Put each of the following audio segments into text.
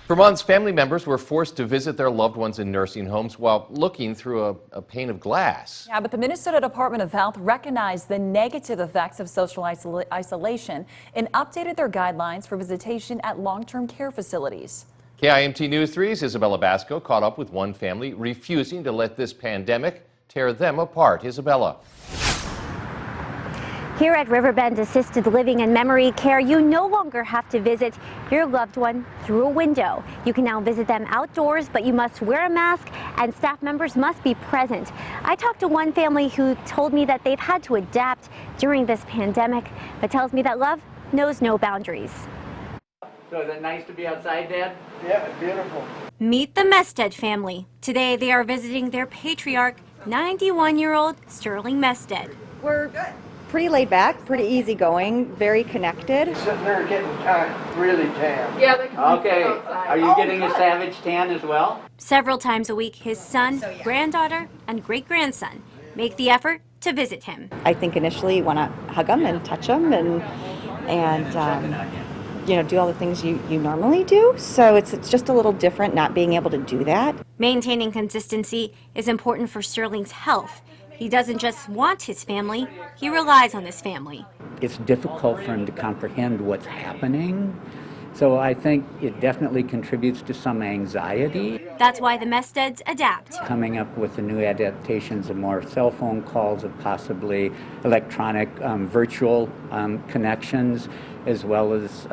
For months, family members were forced to visit their loved ones in nursing homes while looking through a pane of glass. Yeah, but the Minnesota Department of Health recognized the negative effects of social isolation and updated their guidelines for visitation at long-term care facilities. KIMT News 3's Isabella Basco caught up with one family refusing to let this pandemic tear them apart. Isabella. Here at Riverbend Assisted Living and Memory Care, you no longer have to visit your loved one through a window. You can now visit them outdoors, but you must wear a mask and staff members must be present. I talked to one family who told me that they've had to adapt during this pandemic, but tells me that love knows no boundaries. So is it nice to be outside, Dad? Yeah, it's beautiful. Meet the Mested family. Today they are visiting their patriarch, 91-year-old Sterling Mested. We're pretty laid back, pretty easygoing, very connected. Sitting there getting really tan. Yeah. Okay. Are you getting a savage tan as well? Several times a week, his son, granddaughter, and great-grandson make the effort to visit him. I think initially you want to hug them and touch them and you know, do all the things you normally do. So it's just a little different not being able to do that. Maintaining consistency is important for Sterling's health. He doesn't just want his family, he relies on his family. It's difficult for him to comprehend what's happening. So I think it definitely contributes to some anxiety. That's why the Mesteds adapt. Coming up with the new adaptations of more cell phone calls, of possibly electronic virtual connections, as well as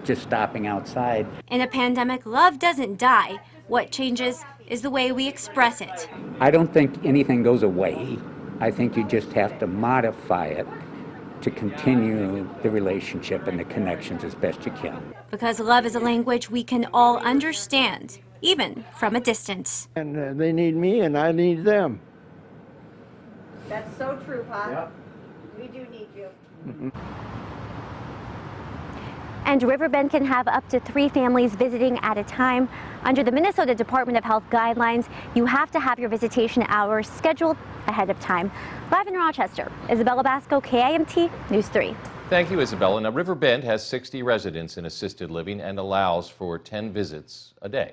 just stopping outside. In a pandemic, love doesn't die. What changes is the way we express it. I don't think anything goes away. I think you just have to modify it to continue the relationship and the connections as best you can. Because love is a language we can all understand, even from a distance. And they need me and I need them. That's so true, Pop. Yep. We do need you. And Riverbend can have up to 3 families visiting at a time. Under the Minnesota Department of Health guidelines, you have to have your visitation hours scheduled ahead of time. Live in Rochester, Isabella Basco, KIMT News 3. Thank you, Isabella. Now, Riverbend has 60 residents in assisted living and allows for 10 visits a day.